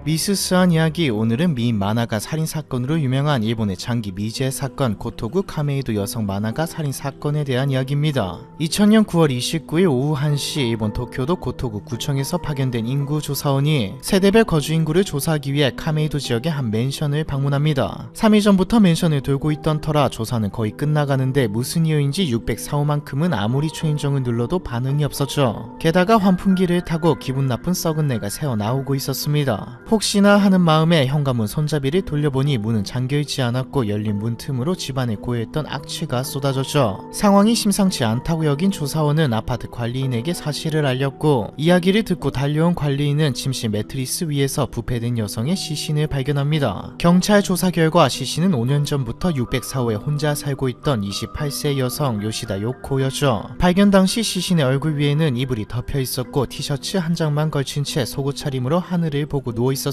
미스스한 이야기. 오늘은 미인 만화가 살인사건으로 유명한 일본의 장기 미제 사건 고토구 카메이도 여성 만화가 살인사건에 대한 이야기입니다. 2000년 9월 29일 오후 1시 일본 도쿄도 고토구 구청에서 파견된 인구조사원이 세대별 거주 인구를 조사하기 위해 카메이도 지역의 한 맨션을 방문합니다. 3일 전부터 맨션을 돌고 있던 터라 조사는 거의 끝나가는데 무슨 이유인지 604호만큼은 아무리 초인종을 눌러도 반응이 없었죠. 게다가 환풍기를 타고 기분 나쁜 썩은 내가 새어나오고 있었습니다. 혹시나 하는 마음에 현관문 손잡이를 돌려보니 문은 잠겨있지 않았고 열린 문 틈으로 집안에 고여있던 악취가 쏟아졌죠. 상황이 심상치 않다고 여긴 조사원은 아파트 관리인에게 사실을 알렸고, 이야기를 듣고 달려온 관리인은 침실 매트리스 위에서 부패된 여성의 시신을 발견합니다. 경찰 조사 결과 시신은 5년 전부터 604호에 혼자 살고 있던 28세 여성 요시다 요코였죠. 발견 당시 시신의 얼굴 위에는 이불이 덮여 있었고 티셔츠 한 장만 걸친 채 속옷 차림으로 하늘을 보고 누워 있었습니다.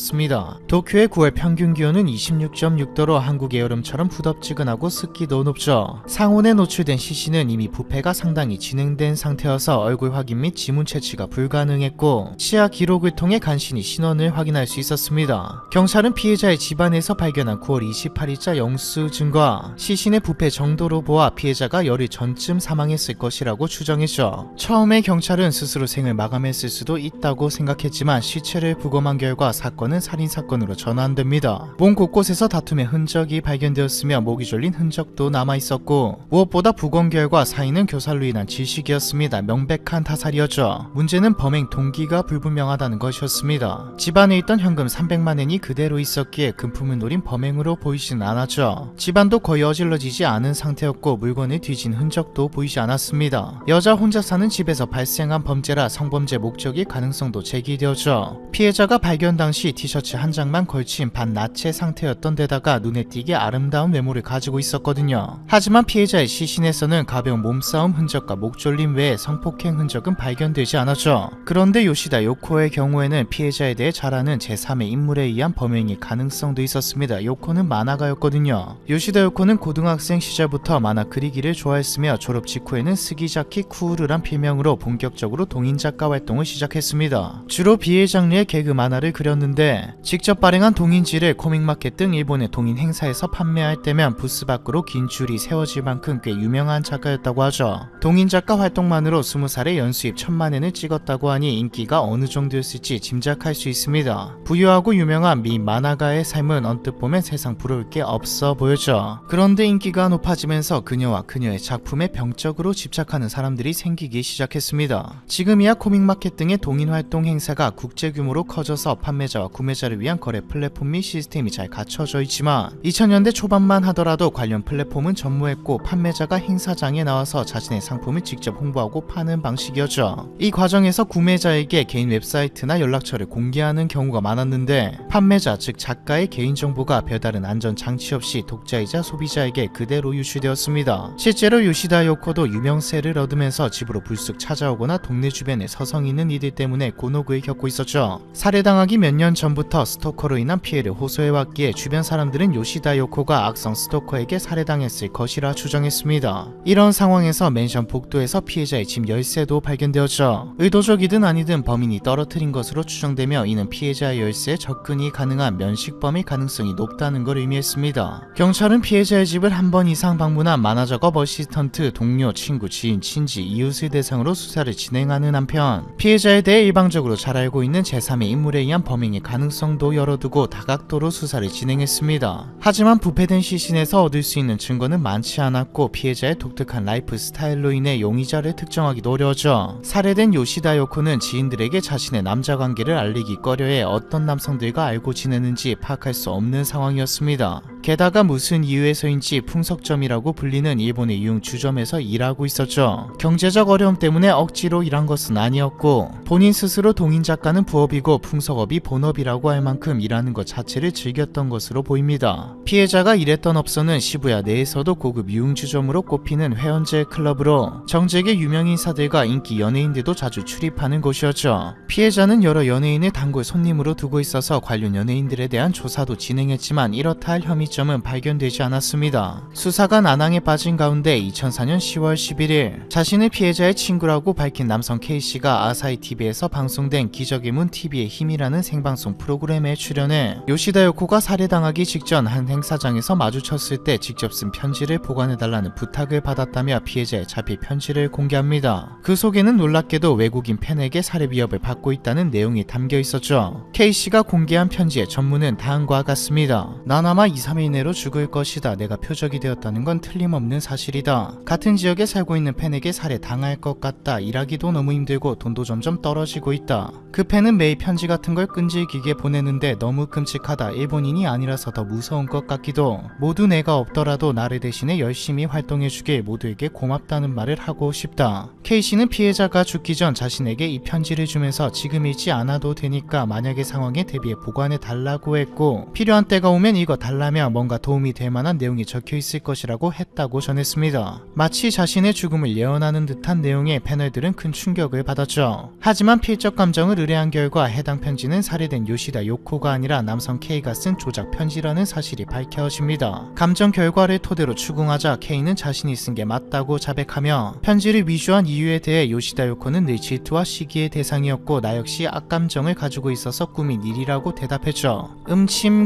도쿄의 9월 평균 기온은 26.6도로 한국의 여름처럼 후덥지근하고 습기도 높죠. 상온에 노출된 시신은 이미 부패가 상당히 진행된 상태여서 얼굴 확인 및 지문 채취가 불가능했고, 시야 기록을 통해 간신히 신원을 확인할 수 있었습니다. 경찰은 피해자의 집안에서 발견한 9월 28일자 영수증과 시신의 부패 정도로 보아 피해자가 열흘 전쯤 사망했을 것이라고 추정했죠. 처음에 경찰은 스스로 생을 마감했을 수도 있다고 생각했지만 시체를 부검한 결과 사건은 살인사건으로 전환됩니다. 몸 곳곳에서 다툼의 흔적이 발견되었으며 목이 졸린 흔적도 남아있었고, 무엇보다 부검 결과 사인은 교살로 인한 질식이었습니다. 명백한 타살이었죠. 문제는 범행 동기가 불분명하다는 것이었습니다. 집안에 있던 현금 300만엔이 그대로 있었기에 금품을 노린 범행으로 보이진 않았죠. 집안도 거의 어질러지지 않은 상태였고 물건을 뒤진 흔적도 보이지 않았습니다. 여자 혼자 사는 집에서 발생한 범죄라 성범죄 목적일 가능성도 제기되었죠. 피해자가 발견 당시 티셔츠 한 장만 걸친 반나체 상태였던 데다가 눈에 띄게 아름다운 외모를 가지고 있었거든요. 하지만 피해자의 시신에서는 가벼운 몸싸움 흔적과 목졸림 외에 성폭행 흔적은 발견되지 않았죠. 그런데 요시다 요코의 경우에는 피해자에 대해 잘 아는 제3의 인물에 의한 범행일 가능성도 있었습니다. 요코는 만화가였거든요. 요시다 요코는 고등학생 시절부터 만화 그리기를 좋아했으며 졸업 직후에는 스기자키 쿠우르란 필명으로 본격적으로 동인작가 활동을 시작했습니다. 주로 BL 장르의 개그 만화를 그렸는데 직접 발행한 동인지를 코믹마켓 등 일본의 동인 행사에서 판매할 때면 부스 밖으로 긴 줄이 세워질 만큼 꽤 유명한 작가였다고 하죠. 동인작가 활동만으로 20살에 연수입 1000만엔을 찍었다고 하니 인기가 어느 정도였을지 짐작할 수 있습니다. 부유하고 유명한 미 만화가의 삶은 언뜻 보면 세상 부러울 게 없어 보였죠. 그런데 인기가 높아지면서 그녀와 그녀의 작품에 병적으로 집착하는 사람들이 생기기 시작했습니다. 지금이야 코믹마켓 등의 동인 활동 행사가 국제 규모로 커져서 판매자와 구매자를 위한 거래 플랫폼 및 시스템이 잘 갖춰져 있지만 2000년대 초반만 하더라도 관련 플랫폼은 전무했고 판매자가 행사장에 나와서 자신의 상품을 직접 홍보하고 파는 방식이었죠. 이 과정에서 구매자에게 개인 웹사이트나 연락처를 공개하는 경우가 많았는데 판매자 즉 작가의 개인정보가 별다른 안전 장치 없이 독자이자 소비자에게 그대로 유출되었습니다. 실제로 요시다 요코도 유명세를 얻으면서 집으로 불쑥 찾아오거나 동네 주변에 서성 있는 이들 때문에 곤혹을 겪고 있었죠. 살해당하기 몇 년 전부터 스토커로 인한 피해를 호소해왔기에 주변 사람들은 요시다 요코가 악성 스토커에게 살해당했을 것이라 추정했습니다. 이런 상황에서 맨션 복도에서 피해자의 집 열쇠도 발견되었죠. 의도적이든 아니든 범인이 떨어뜨린 것으로 추정되며 이는 피해자의 열쇠에 접근이 가능한 면식범일 가능성이 높다는 걸 의미했습니다. 경찰은 피해자의 집을 한 번 이상 방문한 만화작업 어시스턴트, 동료, 친구, 지인, 친지, 이웃을 대상으로 수사를 진행하는 한편 피해자에 대해 일방적으로 잘 알고 있는 제3의 인물에 의한 범행의 가능성도 열어두고 다각도로 수사를 진행했습니다. 하지만 부패된 시신에서 얻을 수 있는 증거는 많지 않았고 피해자의 독특한 라이프 스타일로 인해 용의자를 특정하기도 어려웠죠. 살해된 요시다 요코는 지인들에게 자신의 남자 관계를 알리기 꺼려해 어떤 남성들과 알고 지내는지 파악할 수 없는 상황이었습니다. 게다가 무슨 이유에서인지 풍석점이라고 불리는 일본의 유흥 주점에서 일하고 있었죠. 경제적 어려움 때문에 억지로 일한 것은 아니었고 본인 스스로 동인작가는 부업이고 풍석업이 본업이라고 할 만큼 일하는 것 자체를 즐겼던 것으로 보입니다. 피해자가 일했던 업소는 시부야 내에서도 고급 유흥 주점으로 꼽히는 회원제 클럽으로 정재계 유명인사들과 인기 연예인들도 자주 출입하는 곳이었죠. 피해자는 여러 연예인을 단골 손님으로 두고 있어서 관련 연예인들에 대한 조사도 진행했지만 이렇다 할 혐의 음식점은 발견되지 않았습니다. 수사가 난항에 빠진 가운데 2004년 10월 11일 자신의 피해자의 친구라고 밝힌 남성 K씨가 아사히 TV에서 방송된 기적의 문 TV의 힘이라는 생방송 프로그램에 출연해 요시다 요코가 살해당하기 직전 한 행사장에서 마주쳤을 때 직접 쓴 편지를 보관해달라는 부탁을 받았다며 피해자의 자필 편지를 공개합니다. 그 속에는 놀랍게도 외국인 팬에게 살해 위협을 받고 있다는 내용이 담겨 있었죠. K씨가 공개한 편지의 전문은 다음과 같습니다. 난 아마 2, 3일 내로 죽을 것이다. 내가 표적이 되었다는 건 틀림없는 사실이다. 같은 지역에 살고 있는 팬에게 살해 당할 것 같다. 일하기도 너무 힘들고 돈도 점점 떨어지고 있다. 그 팬은 매일 편지 같은 걸 끈질기게 보내는데 너무 끔찍하다. 일본인이 아니라서 더 무서운 것 같기도. 모두 내가 없더라도 나를 대신에 열심히 활동해주길 모두에게 고맙다는 말을 하고 싶다. K씨는 피해자가 죽기 전 자신에게 이 편지를 주면서 지금 읽지 않아도 되니까 만약의 상황에 대비해 보관해 달라고 했고 필요한 때가 오면 이거 달라며 뭔가 도움이 될 만한 내용이 적혀 있을 것이라고 했다고 전했습니다. 마치 자신의 죽음을 예언하는 듯한 내용에 패널들은 큰 충격을 받았죠. 하지만 필적 감정을 의뢰한 결과 해당 편지는 살해된 요시다 요코가 아니라 남성 K가 쓴 조작 편지라는 사실이 밝혀집니다. 감정 결과를 토대로 추궁하자 K는 자신이 쓴 게 맞다고 자백하며 편지를 위조한 이유에 대해 요시다 요코는 늘 질투와 시기의 대상이었고 나 역시 악감정을 가지고 있어서 꾸민 일이라고 대답했죠.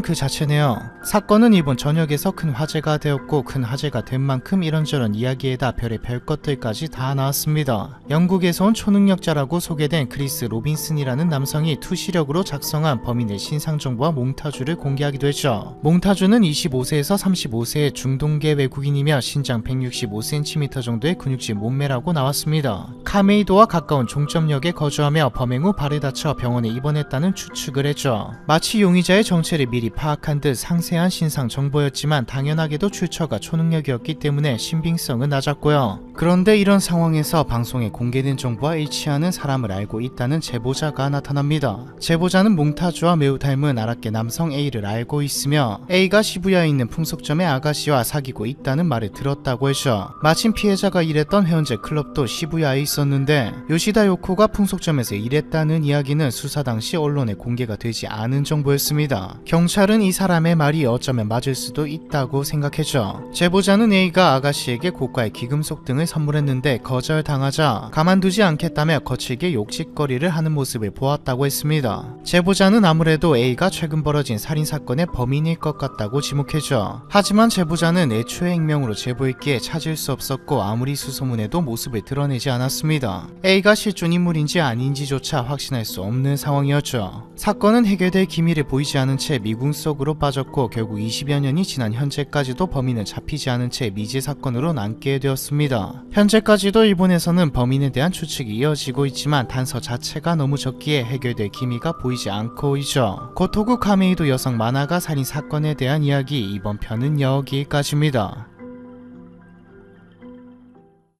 그 자체네요. 사건은 일본 전역에서 큰 화제가 되었고 큰 화제가 된 만큼 이런저런 이야기에다 별의별 것들까지 다 나왔습니다. 영국에서 온 초능력자라고 소개된 크리스 로빈슨이라는 남성이 투시력으로 작성한 범인의 신상정보와 몽타주를 공개하기도 했죠. 몽타주는 25세에서 35세의 중동계 외국인이며 신장 165cm 정도의 근육질 몸매라고 나왔습니다. 카메이도와 가까운 종점역에 거주하며 범행 후 발을 다쳐 병원에 입원했다는 추측을 했죠. 마치 용의자의 정체를 미리 파악한 듯 상세한 신상 정보였지만 당연하게도 출처가 초능력이었기 때문에 신빙성은 낮았고요. 그런데 이런 상황에서 방송에 공개된 정보와 일치하는 사람을 알고 있다는 제보자가 나타납니다. 제보자는 몽타주와 매우 닮은 아랍계 남성 A를 알고 있으며 A가 시부야에 있는 풍속점의 아가씨와 사귀고 있다는 말을 들었다고 했죠. 마침 피해자가 일했던 회원제 클럽도 시부야에 있었는데 요시다 요코가 풍속점에서 일했다는 이야기는 수사 당시 언론에 공개가 되지 않은 정보였습니다. 경찰은 이 사람의 말이 어쩌면 맞을 수도 있다고 생각했죠. 제보자는 A가 아가씨에게 고가의 귀금속 등을 선물했는데 거절당하자 가만두지 않겠다며 거칠게 욕짓거리를 하는 모습을 보았다고 했습니다. 제보자는 아무래도 A가 최근 벌어진 살인사건의 범인일 것 같다고 지목했죠. 하지만 제보자는 애초에 익명으로 제보했기에 찾을 수 없었고 아무리 수소문해도 모습을 드러내지 않았습니다. A가 실존 인물인지 아닌지조차 확신할 수 없는 상황이었죠. 사건은 해결될 기미를 보이지 않은 채 미궁 속으로 빠졌고 결국 20여 년이 지난 현재까지도 범인은 잡히지 않은 채 미제 사건으로 남게 되었습니다. 현재까지도 일본에서는 범인에 대한 추측이 이어지고 있지만 단서 자체가 너무 적기에 해결될 기미가 보이지 않고 있죠. 고토구 카메이도 여성 만화가 살인 사건에 대한 이야기 이번 편은 여기까지입니다.